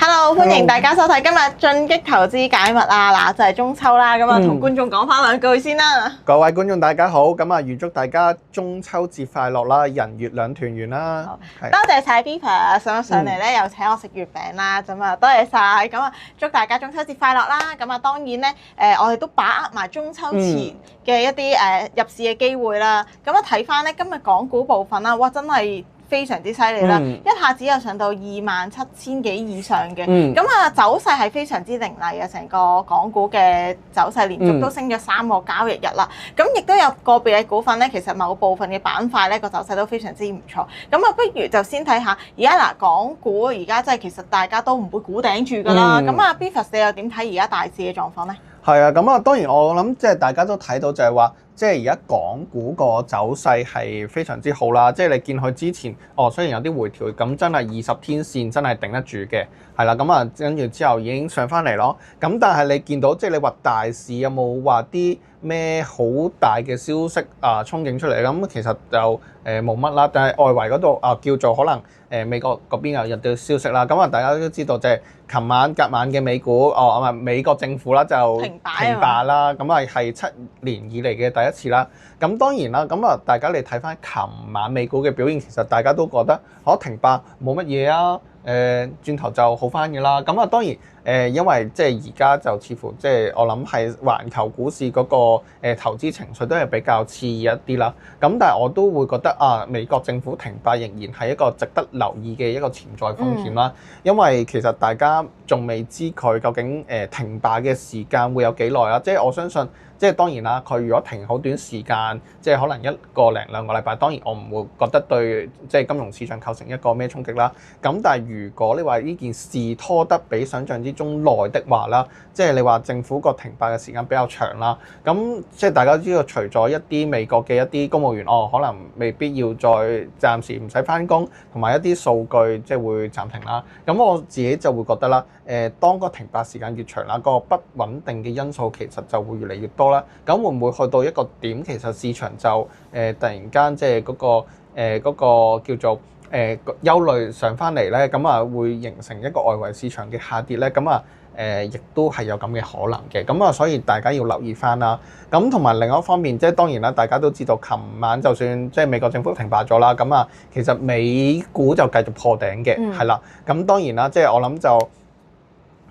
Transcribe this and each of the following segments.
Hello，歡迎大家收睇今日進擊投資解密啊！嗱，就係中秋啦，咁啊同觀眾講翻兩句先啦。各位觀眾大家好，咁啊預祝大家中秋節快樂啦，人月兩團圓啦。多謝晒 Viva 上嚟咧，又請我食月餅啦，咁啊多謝晒，咁啊祝大家中秋節快樂啦！咁啊當然咧，我哋都把握埋中秋前嘅一啲入市嘅機會啦。咁啊睇翻咧今日港股部分啦，哇真係〜非常之犀利啦！一下子又上到27,000幾以上嘅，咁啊走勢係非常之凌厲嘅，成個港股嘅走勢連續都升咗3個交易日啦。咁亦都有個別嘅股份咧，其實某部分嘅板塊咧個走勢都非常之唔錯。咁啊，不如就先睇下而家嗱，港股而家即係其實大家都唔會估頂住㗎啦。咁啊，Beavis 你又點睇而家大市嘅狀況咧？係啊，咁啊當然我諗即係大家都睇到就係話，即係而家港股個走勢係非常之好啦。即係你見佢之前雖然有啲回調，咁真係20天線真係頂得住嘅，係啦。咁啊跟住之後已經上翻嚟咯。咁但係你見到即係你話大市有冇話啲咩好大嘅消息憧憬出嚟？咁其實就冇乜啦。但係外圍嗰度叫做可能美國嗰邊有啲消息啦。咁啊大家都知道就係琴晚隔晚嘅美股美國政府啦就停擺啦。咁啊係7年以嚟嘅第一次啦。咁當然啦，咁啊大家你睇翻琴晚美股嘅表現，其實大家都覺得停擺冇乜嘢啊。轉頭就好翻嘅啦。咁啊當然因為即係而家就似乎即係我諗係環球股市嗰個投資情緒都係比較熾熱一啲啦。咁但係我都會覺得美國政府停擺仍然係一個值得留意嘅一個潛在風險啦。因為其實大家仲未知佢究竟停擺嘅時間會有幾耐啦。即係我相信。即係當然啦，佢如果停好短時間，即係可能1個零2個禮拜，當然我唔會覺得對即係金融市場構成一個咩衝擊啦。咁但係如果你話呢件事拖得比想象之中耐的話啦，即係你話政府個停擺嘅時間比較長啦，咁即係大家知道，除咗一啲美國嘅一啲公務員可能未必要再暫時唔使返工，同埋一啲數據即係會暫停啦。咁我自己就會覺得啦，當個停擺時間越長啦，個不穩定嘅因素其實就會越嚟越多啦。咁會唔會去到一個點，其實市場就突然間即係嗰個叫做憂慮上翻嚟咧，咁啊會形成一個外圍市場嘅下跌咧，咁啊亦都係有咁嘅可能嘅。咁啊所以大家要留意翻啦。咁同埋另一方面，即係當然啦，大家都知道，琴晚就算即係美國政府停擺咗啦，咁啊其實美股就繼續破頂嘅，係啦。咁當然啦，即係我諗就。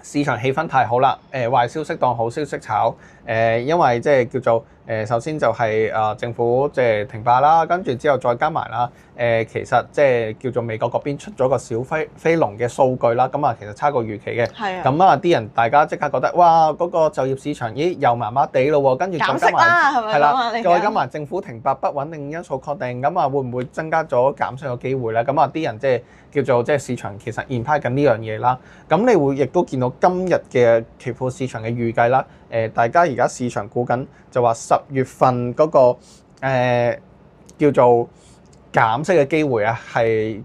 市場氣氛太好啦，壞消息當好消息炒，因為即係叫做首先就係政府即係停擺啦，跟住之後再加埋啦，其實即係叫做美國嗰邊出咗個小非農嘅數據啦，咁啊其實差過預期嘅，咁啊啲人大家即刻覺得哇嗰個就業市場又麻麻地咯喎，跟住再加埋係啦，再加埋政府停擺不穩定因素確定，咁啊會唔會增加咗減息嘅機會咧？咁啊啲人即係叫做即係市場其實研判緊呢樣嘢啦，咁你會亦都見到今日嘅期貨市場嘅預計啦，大家而家市場估緊就話10月份嗰個叫做減息嘅機會啊，係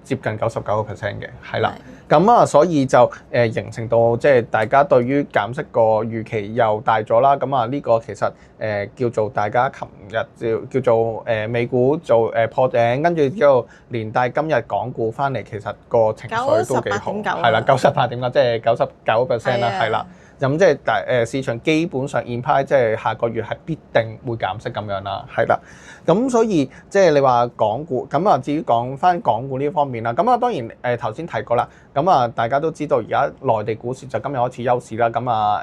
接近99%嘅，係啦。咁啊，所以就形成到即係大家對於減息個預期又大咗啦。咁啊，呢個其實叫做大家琴日叫做美股做破頂，跟住之後連帶今日港股翻嚟，其實個情緒都幾好，係啦，98.9即係99%啦，係啦。咁即係市場基本上現派即係下個月係必定會減息咁樣啦，係啦。咁所以即係你話港股咁啊，至於講翻港股呢方面啦，咁啊當然頭先提過啦，咁啊大家都知道而家內地股市就今日開始休市啦，咁啊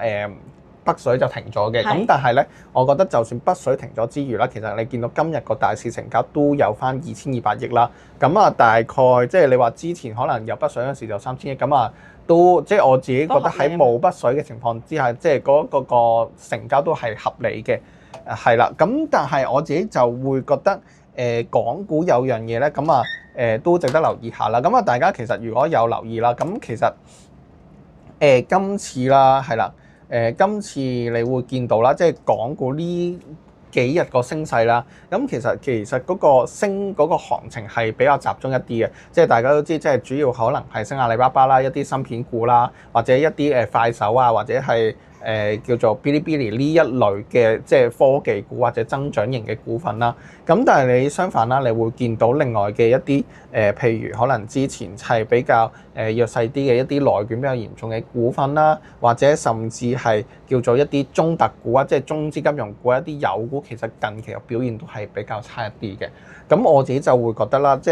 北水就停咗嘅，咁但係咧，我覺得就算北水停咗之餘啦，其實你見到今日個大市成交都有翻2200億啦，咁啊大概即係你話之前可能有北水嗰時就3000億，咁啊都即係我自己覺得喺冇北水嘅情況之下，即係嗰個成交都係合理嘅，係啦。咁但係我自己就會覺得港股有樣嘢咧，咁啊都值得留意下啦。咁啊大家其實如果有留意啦，咁其實今次啦係啦。今次你會見到啦，即係港股呢幾日個升勢啦，咁其實嗰個升嗰個行情係比較集中一啲嘅，即係大家都知，即係主要可能係升阿里巴巴啦，一啲芯片股啦，或者一啲快手啊，或者係叫做 Bilibili 呢一類嘅即係科技股或者增長型嘅股份啦。咁但係你相反啦，你會見到另外嘅一啲譬如可能之前係比較弱勢啲嘅一啲內卷比較嚴重嘅股份啦，或者甚至係叫做一啲中特股啊，即係中資金融股一啲油股，其實近期嘅表現都係比較差一啲嘅。咁我自己就會覺得啦，即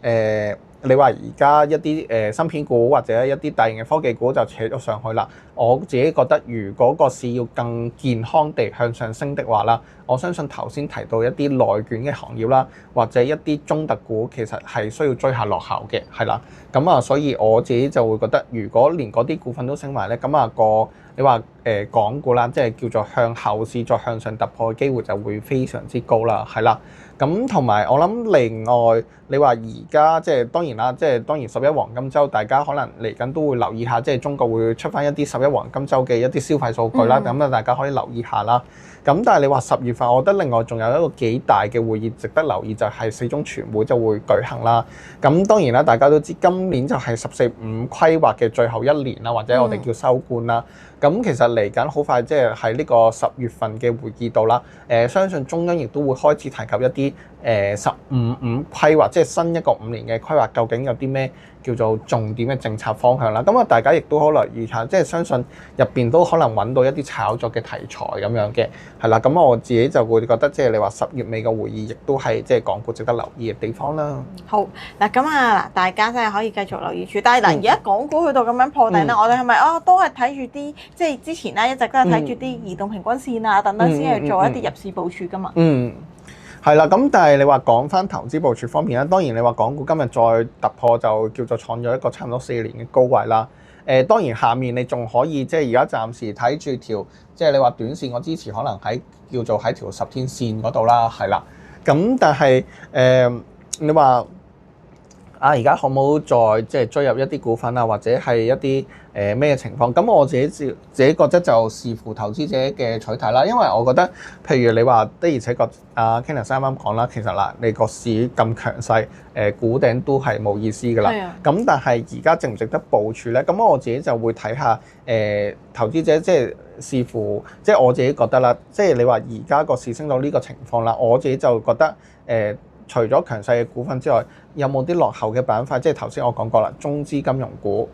係你話而家一啲芯片股或者一啲大型嘅科技股就扯咗上去啦。我自己覺得，如果個市要更健康地向上升的話啦，我相信頭先提到一啲內卷嘅行業啦，或者一啲中特股，其實係需要追下落後嘅，係啦。咁啊，所以我自己就會覺得，如果連嗰啲股份都升埋咧，咁啊你話港股啦，即係叫做向後市再向上突破嘅機會就會非常之高啦，係啦。咁同埋我諗另外，你話而家即係當然啦，即係當然11黃金週，大家可能嚟緊都會留意下，即係中國會出翻一啲11黃金週嘅一啲消費數據啦，咁啊大家可以留意下啦。咁但係你話10月份，我覺得另外仲有一個幾大嘅會議值得留意，就係四中全會就會舉行啦。咁當然啦，大家都知今年就係十四五規劃嘅最後一年啦，或者我哋叫收官啦。咁其實嚟緊好快，即係喺呢個10月份嘅會議度啦。相信中央亦都會開始提及一啲15規劃，即係新一個5年嘅規劃，究竟有啲咩叫做重點嘅政策方向啦。咁啊，大家亦都可能留意下，即係相信入邊都可能揾到一啲炒作嘅題材咁樣嘅，係啦。咁我自己就會覺得，即係你話10月尾嘅會議，亦都係即係港股值得留意嘅地方啦。好嗱，咁啊嗱，大家真係可以繼續留意住。但係嗱，而家港股去到咁樣破頂啦，我哋係咪都係睇住啲即係之前咧一直都係睇住啲移動平均線啊等等先去做一啲入市部署㗎嘛？係啦，咁但係你話講翻投資部署方面咧，當然你話港股今日再突破就叫做創咗一個差唔多4年嘅高位啦。當然下面你仲可以即係而家暫時睇住條，即係你話短線我支持可能喺叫做喺條10天線嗰度啦，係啦。咁但係你話而家可唔可以再即係追入一啲股份啊，或者係一啲咩情況？咁我自己覺得就視乎投資者嘅取態啦。因為我覺得，譬如你話的而且確，阿 Kenneth 啱啱講啦，其實嗱，你個市咁強勢，估頂都係冇意思㗎啦。咁但係而家值唔值得部署咧？咁我自己就會睇下投資者即係視乎，即係我自己覺得啦。即係你話而家個市升到呢個情況啦，我自己就覺得除咗強勢嘅股份之外，有冇啲落後嘅板塊？即係頭先我講過啦，中資金融股，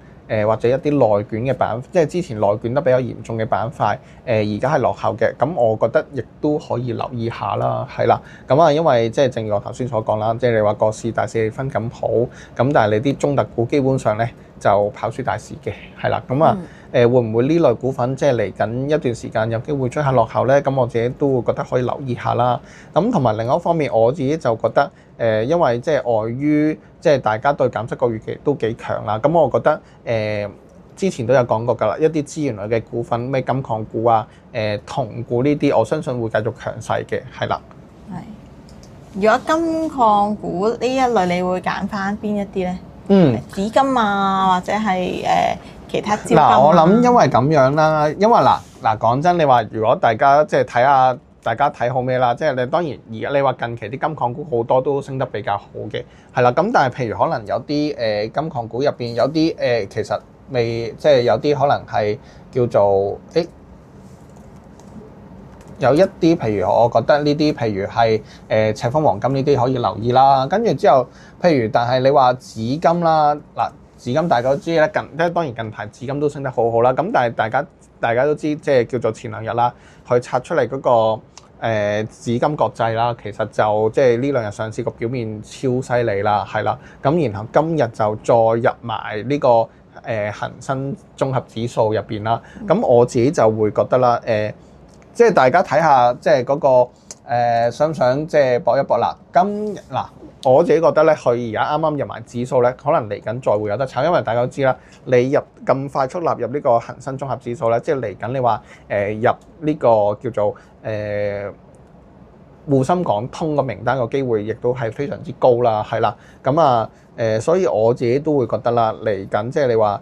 或者一啲內卷嘅板，即係之前內卷得比較嚴重嘅板塊，而家係落後嘅，咁我覺得亦都可以留意下啦，係啦。咁啊，因為即係正如我頭先所講啦，即係你話個市大市氣氛咁好，咁但係你啲中特股基本上咧就跑輸大市嘅，係啦。咁啊，會唔會呢類股份即係嚟緊一段時間有機會追下落後咧？咁我自己都會覺得可以留意下啦。咁同埋另外一方面，我自己就覺得因為即係礙於即係大家對減息個預期都幾強啦。咁我覺得之前都有講過㗎啦，一啲資源類嘅股份，咩金礦股啊、銅股呢啲，我相信會繼續強勢嘅，係啦。係。如果金礦股呢一類，你會揀翻邊一啲咧？紫金啊，或者係其他招金啊？我諗因為咁樣啦，因為嗱講真，你話如果大家即係睇下大家睇好咩啦，即係你當然而家你話近期啲金礦股好多都升得比較好嘅，係啦。咁但係譬如可能有啲金礦股入邊有啲其實未即係有啲可能係叫做有一啲譬如我覺得呢啲譬如係赤峰黃金呢啲可以留意啦。跟住之後譬如但係你話紫金啦，嗱紫金大家都知咧，即係當然近排紫金都升得好好啦。咁但係大家都知即係叫做前兩日啦，佢拆出嚟嗰個紫金國際啦，其實就即係呢兩日上市個表面超犀利啦，係啦。咁然後今日就再入埋呢個恆生綜合指數入邊啦。咁我自己就會覺得啦，即係大家睇下即係嗰個想唔想即係搏一搏啦。我自己覺得咧，佢而家啱啱入埋指數咧，可能嚟緊再會有得炒，因為大家都知啦，你入咁快速納入呢個恆生綜合指數咧，即係嚟緊你話入呢個叫做滬深港通個名單個機會，亦都係非常之高啦，係啦。咁啊所以我自己都會覺得啦，嚟緊即係你話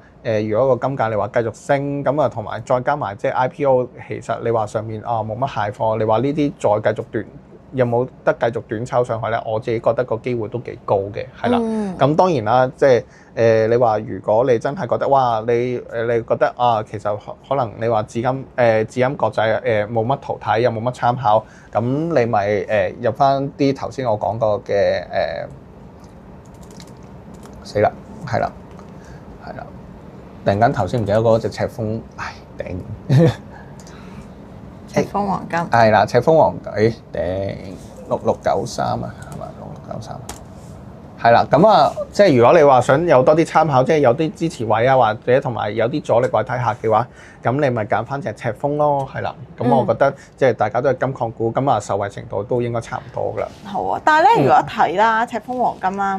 如果個金價你話繼續升，咁啊同埋再加埋即係 IPO，其實你話上面冇乜蟹貨，你話呢啲再繼續有冇得繼續短炒上去咧？我自己覺得個機會都幾高嘅，係啦。咁、嗯當然啦，即係你話如果你真係覺得哇，你覺得啊，其實可能你話紫金國際冇乜圖睇，又冇乜參考，咁你咪入翻啲頭先我講過嘅死啦，係啦，突然間頭先唔記得嗰隻赤峰，唉頂！赤峰黃金係啦，赤峰黃金頂6693啊，係咪6693？係啦，咁啊，即係如果你話想有多啲參考，即係有啲支持位啊，或者同埋有啲阻力位睇下嘅話，咁你咪揀翻隻赤峰咯，係啦。咁我覺得即係大家都係金礦股，咁啊受惠程度都應該差唔多噶啦。好啊，但係咧，如果睇啦，赤峰黃金啦，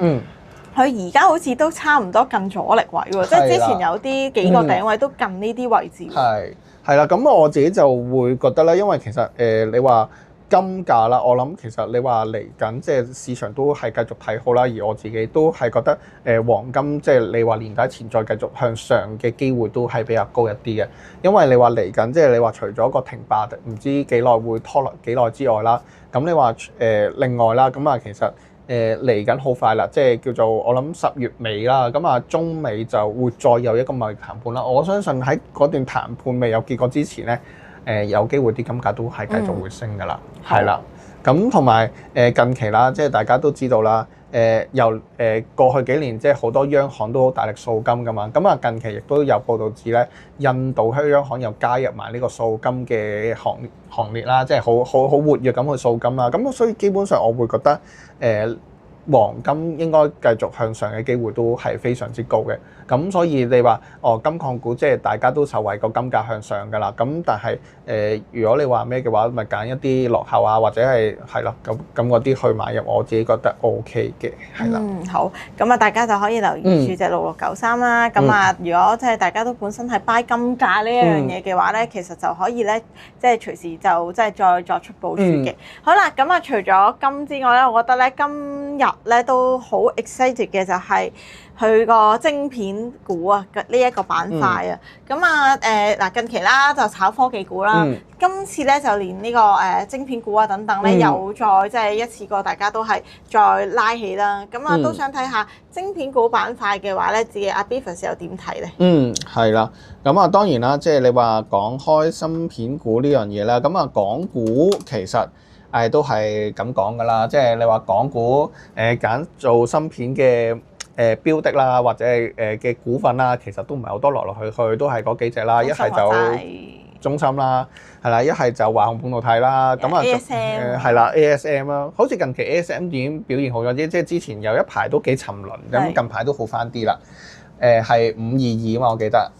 佢而家好似都差唔多近阻力位喎，即係之前有啲幾個頂位都近呢啲位置喎。係啦，咁我自己就會覺得咧，因為其實你話金價啦，我諗其實你話嚟緊即係市場都係繼續睇好啦，而我自己都係覺得黃金即係你話年底前再繼續向上嘅機會都係比較高一啲嘅，因為你話嚟緊即係你話除咗個停擺唔知幾耐會拖落幾耐之外啦，咁你話另外啦，咁啊其實嚟緊好快啦，即係叫做我諗10月尾啦，咁啊中美就會再有一個貿易談判啦，我相信喺嗰段談判未有結果之前咧。有機會啲金價都係繼續會升㗎啦，係啦。咁同埋近期啦，即係大家都知道啦，由過去幾年即係好多央行都好大力掃金㗎嘛。咁啊近期亦都有報道指咧，印度央行又加入埋呢個掃金嘅行列啦，即係好活躍咁去掃金啦。咁所以基本上我會覺得黃金應該繼續向上嘅機會都係非常之高嘅，咁所以你話金礦股即係大家都受惠個金價向上㗎啦，咁但係如果你話咩嘅話，咪揀一啲落後啊，或者係咯咁嗰啲去買入，我自己覺得 OK 嘅，係啦。好，咁啊大家就可以留意住隻6693啦。咁啊，如果即係大家都本身係 buy 金價呢一樣嘢嘅話咧，其實就可以咧，即係隨時就即係再作出部署嘅。好啦，咁啊除咗金之外咧，我覺得咧今日咧都好 excited 嘅就係佢個晶片股啊呢一個板塊啊，咁啊嗱近期啦就炒科技股啦，今次咧就連呢個晶片股啊等等咧又再即係一次過大家都係再拉起啦，咁啊都想睇下晶片股板塊嘅話咧，自己阿 Beavis 又點睇咧？係啦，咁啊當然啦，即係你話講開芯片股呢樣嘢啦，咁啊港股其實都係咁講噶啦，即係你話港股揀做芯片嘅標的啦，或者係嘅股份啦，其實都唔係好多來去都係嗰幾隻啦，一係就中芯啦，係啦，一係就華虹半導體啦，咁啊係啦 ASM 啦，好似近期 ASM 已經表現好咗啲，即係之前有一排都幾沉淪，咁近排都好翻啲啦，係522啊嘛，我記得。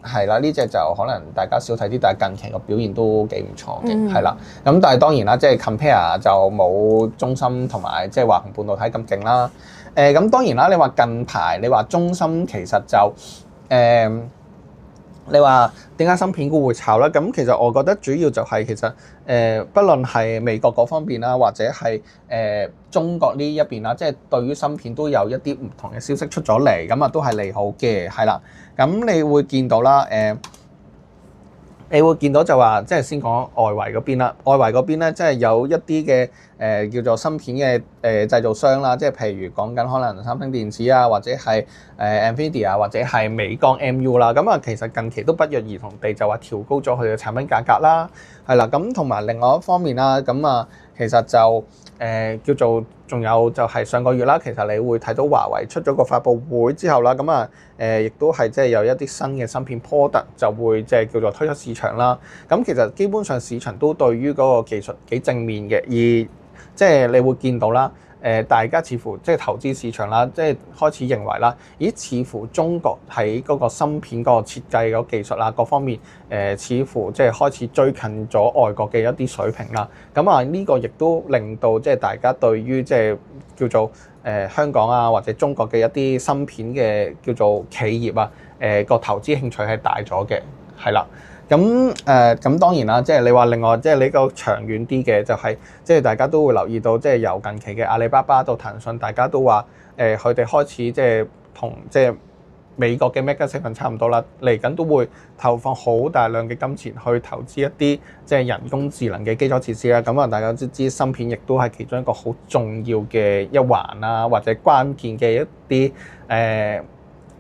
係啦，呢隻就可能大家少睇啲，但係近期個表現都幾唔錯嘅，係啦。咁但係當然啦，即係 compare 就冇中芯同埋即係華虹半導體咁勁啦。咁當然啦，你話近排你話中芯其實就你話點解芯片股會炒咧？咁其實我覺得主要就係其實不論係美國嗰方面啦，或者係中國呢一邊啦，即係對於芯片都有一啲唔同嘅消息出咗嚟，咁啊都係利好嘅，係啦。咁你會見到啦，你會見到就話，即係先講外圍嗰邊啦。外圍嗰邊咧，即係有一啲嘅叫做芯片嘅製造商啦，即係譬如講緊可能三星電子啊，或者係NVIDIA 或者係美光 MU 啦。咁啊，其實近期都不約而同地就話調高咗佢嘅產品價格啦，係啦。咁同埋另外一方面啦，咁啊，其實就叫做仲有就係上個月啦，其實你會睇到華為出咗個發佈會之後啦，咁啊亦都係即係有一啲新嘅芯片 product 就會即係叫做推出市場啦。咁其實基本上市場都對於嗰個技術幾正面嘅，而即係你會見到啦，大家似乎即係投資市場啦，即係開始認為啦，咦？似乎中國喺嗰個芯片嗰個設計嗰個技術啦，各方面似乎即係開始追近咗外國嘅一啲水平啦。咁啊，呢個亦都令到即係大家對於即係叫做香港啊或者中國嘅一啲芯片嘅叫做企業啊，個投資興趣係大咗嘅，係啦。咁當然啦，即係你話另外即係呢個長遠啲嘅就係即係大家都會留意到，即係由近期嘅阿里巴巴到騰訊，大家都話佢哋開始即係同即係美國嘅 Mega 7差唔多啦，嚟緊都會投放好大量嘅金錢去投資一啲即係人工智能嘅基礎設施啦。咁啊，大家都知芯片亦都係其中一個好重要嘅一環啦，或者關鍵嘅一啲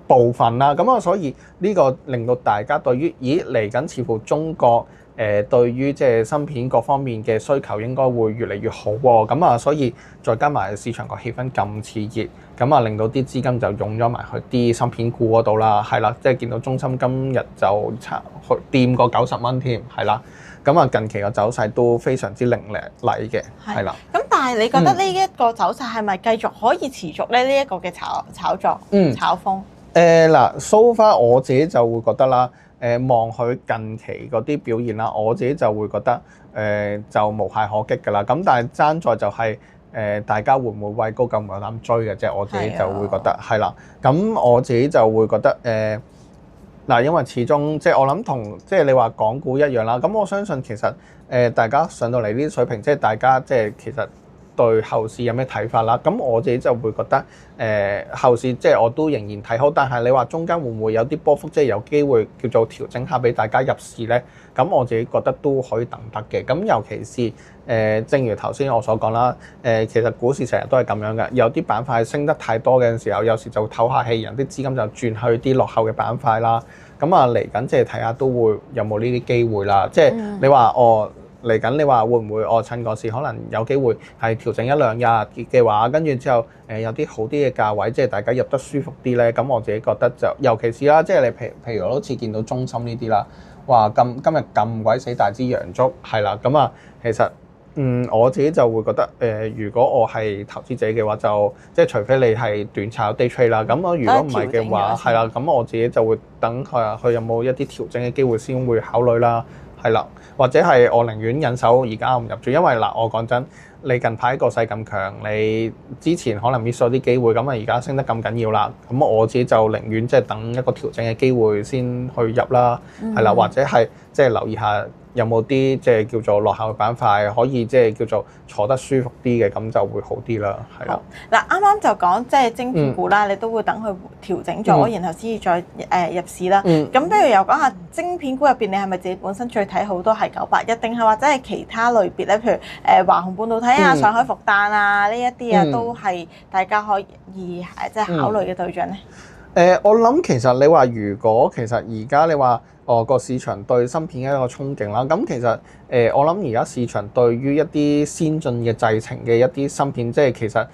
部分啦。咁啊，所以呢個令到大家對於嚟緊似乎中國對於即係芯片各方面嘅需求應該會越嚟越好喎。咁啊，所以再加埋市場個氣氛咁熾熱，咁啊令到啲資金就湧咗埋去啲芯片股嗰度啦。係啦，即係見到中芯今日就掂過90蚊添，係啦。咁啊，近期個走勢都非常之凌厲嘅，係啦。咁但係你覺得呢一個走勢係咪繼續可以持續咧？呢一個嘅炒作、炒風？嗱，so far 我自己就會覺得啦。望佢近期嗰啲表現啦，我自己就會覺得就無懈可擊㗎啦。咁但係爭在就係大家會唔會畏高咁唔夠膽追嘅啫？我自己就會覺得係啦。咁我自己就會覺得嗱，因為始終即係我諗同即係你話港股一樣啦。咁我相信其實大家上到嚟呢啲水平，即係大家即係其實對後市有咩睇法啦？咁我自己就會覺得後市即係我都仍然睇好，但係你話中間會唔會有啲波幅，即係有機會叫做調整下俾大家入市咧？咁我自己覺得都可以等得嘅。咁尤其是正如頭先我所講啦，其實股市成日都係咁樣嘅，有啲板塊升得太多嘅時候，有時就唞下氣，人啲資金就轉去啲落後嘅板塊啦。咁啊嚟緊即係睇下都會有冇呢啲機會啦。即係你話嚟緊，你話會唔會趁個市可能有機會係調整一兩日嘅話，跟住之後有啲好啲嘅價位，即係大家入得舒服啲咧？咁我自己覺得就尤其是啦，即係你譬如我好似見到中芯呢啲啦，哇今日咁鬼死大支陽燭，係啦，咁啊其實我自己就會覺得如果我係投資者嘅話，就即係除非你係短炒 day trade 啦，咁我如果唔係嘅話，係啦，咁我自己就會等佢有冇一啲調整嘅機會先會考慮啦。係啦，或者係我寧願忍手而家唔入住，因為嗱，我講真，你近排個勢咁強，你之前可能 miss 咗啲機會，咁啊而家升得咁緊要啦，咁我自己就寧願即係等一個調整嘅機會先去入啦，係啦，或者係即係留意下有冇啲即係叫做落後嘅板塊可以即係叫做坐得舒服啲嘅，咁就會好啲啦，係啦。嗱，啱啱就講即係晶片股啦，你都會等佢調整咗，然後先至再入市啦。咁不如又講下晶片股入邊，你係咪自己本身最睇好都係981，定係或者係其他類別咧？譬如華虹半導體啊、上海復旦啊呢一啲啊，都係大家可以即係考慮嘅對象咧。我諗其實你話如果其實而家你話個市場對芯片嘅一個憧憬啦，咁其實我諗而家市場對於一啲先進嘅製程嘅一啲芯片，即係其實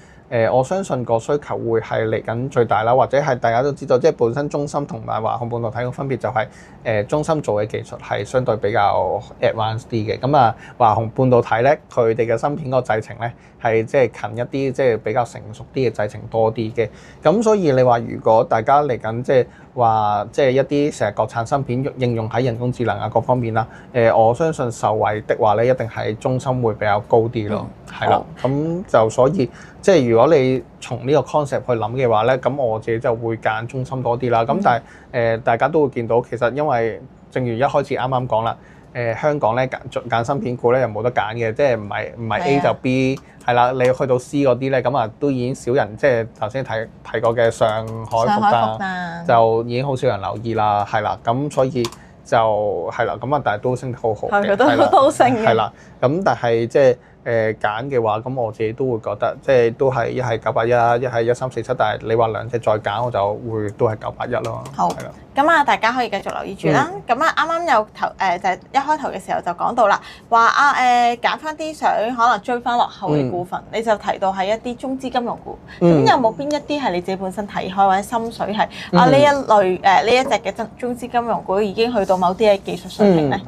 我相信個需求會係嚟緊最大啦，或者係大家都知道，即係本身中芯同埋華虹半導體個分別就係中芯做嘅技術係相對比較 advanced 啲嘅，咁啊華虹半導體咧，佢哋嘅芯片個製程咧係即係近一啲，即係比較成熟啲嘅製程多啲嘅，咁所以你話如果大家嚟緊即係話即係一啲成日國產芯片應用喺人工智能啊各方面啦，我相信受惠的話咧，一定係中芯會比較高啲咯，係啦，咁就所以即係如果你從呢個 concept 去諗嘅話咧，咁我自己就會揀中芯多啲啦。咁但係大家都會見到，其實因為正如一開始啱啱講啦，香港咧揀芯片股咧又冇得揀嘅，即係唔係 A 就 B 係啦。你去到 C 嗰啲咧，咁啊都已經少人，即係頭先提過嘅上海復旦就已經好少人留意啦，係啦。咁所以就係啦，咁啊但係都升得好好嘅，係啦，都升嘅，係啦。咁但係即係揀嘅話，咁我自己都會覺得，即係都係一係981，一係1347，但係你話兩隻再揀，我就會都係981咯。好，咁啊，大家可以繼續留意住啦。咁啊，啱啱有就係一開頭嘅時候就講到啦，話揀翻啲想可能追翻落後嘅股份，你就提到係一啲中資金融股。咁有冇邊一啲係你自己本身睇開或者心水係呢一類呢一隻嘅中資金融股已經去到某啲嘅技術水平咧？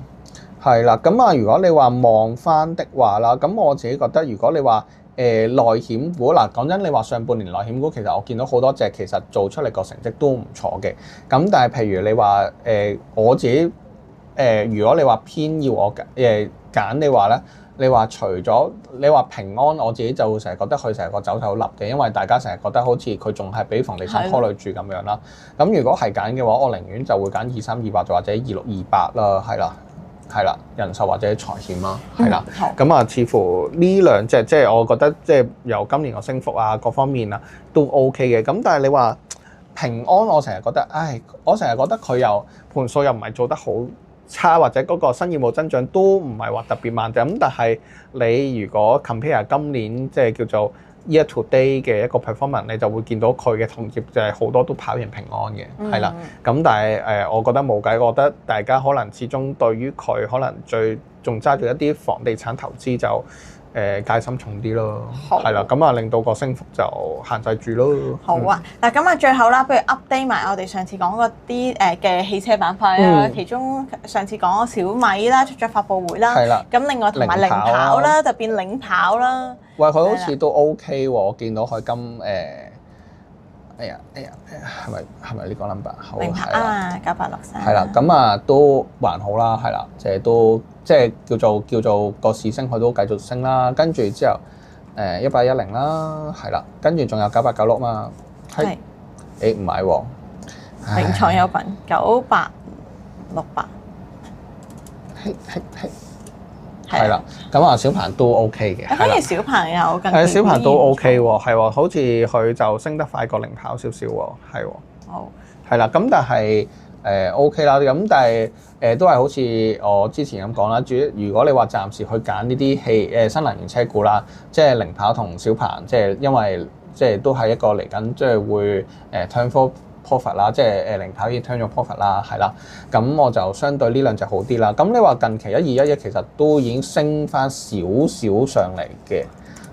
係啦，咁啊，如果你話望翻的話啦，咁我自己覺得，如果你話內險股嗱，講真，你話上半年內險股其實我見到好多隻其實做出嚟個成績都唔錯嘅，咁但係譬如你話我自己如果你話偏要我揀你話咧，你話除咗你話平安，我自己就成日覺得佢成個走勢好立嘅，因為大家成日覺得好似佢仲係俾房地產拖累住咁樣啦。咁如果係揀嘅話，我寧願就會揀2328或者2628啦，係啦。係啦，人壽或者財險啦，係啦，咁啊，似乎呢兩隻即係我覺得即係由今年個升幅啊各方面啊都 OK 嘅，咁但係你話平安我成日覺得，我成日覺得佢又盤數又唔係做得好差，或者嗰個新業務增長都唔係話特別慢咁，但係你如果 compare 今年即係叫做 year to day 嘅一個 performance， 你就會見到佢嘅同業就係好多都跑贏平安嘅，係啦。咁但係我覺得冇計，我覺得大家可能始終對於佢可能最仲揸住一啲房地產投資就戒心重啲咯，係啦，咁啊令到個升幅就限制住咯。好啊，嗱咁啊最後啦，不如 update 埋我哋上次講嗰啲嘅汽車板塊啦，其中上次講小米啦出咗發佈會啦，係啦，咁另外同埋零跑啦就變領跑啦。喂，佢好似都 OK 喎，我見到佢今哎呀，係咪呢個 number？ 好零跑啊，9863。係啦，咁啊都還好啦，係啦，即係叫做個市升，佢都繼續升啦。跟住之後1810啦，係啦，跟住仲有9896嘛。係。唔係喎。名創優品9868。係啦，咁啊小鵬都 OK 嘅。反而小鵬有更小鵬都 OK 喎，係喎，好似佢就升得快過零跑少少喎，係喎。好。係啦，咁但係OK 啦，咁但係都係好似我之前咁講啦，如果你話暫時去揀呢啲新能源車股啦，即係零跑同小鵬，即係因為即係都係一個嚟緊，即係會turn for profit 啦，即係零跑已經 turn 咗 profit 啦，係啦，咁我就相對呢兩隻好啲啦。咁你話近期1211其實都已經升翻少少上嚟嘅。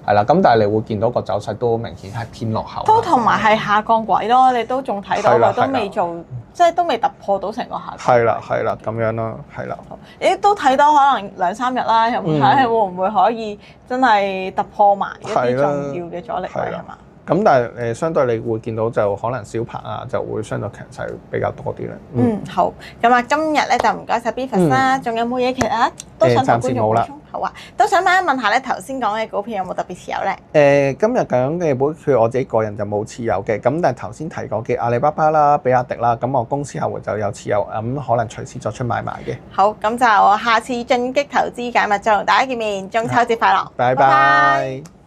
係啦，咁但係你會見到個走勢都明顯係偏落後。都同埋係下降軌咯，你都仲睇到佢都未做，即係都未突破到成個下降。係啦，咁樣咯，係啦。你都睇到可能2-3日啦，有冇睇係會唔會可以真係突破埋一啲重要嘅阻力位係嘛？咁但係相對你會見到就可能小鵬啊就會相對強勢比較多啲啦。好。咁啊，今日咧就唔該晒 Beavis 啦，仲有冇嘢其他都想同觀眾補充？好啊，都想問下咧，頭先講嘅股票有冇特別持有咧？今日講嘅股票我自己個人就冇持有嘅，咁但係頭先提過嘅阿里巴巴啦、比亞迪啦，咁我公司客戶就有持有，咁可能隨時作出買賣嘅。好，咁就下次進擊投資解密再同大家見面，中秋節快樂，拜拜。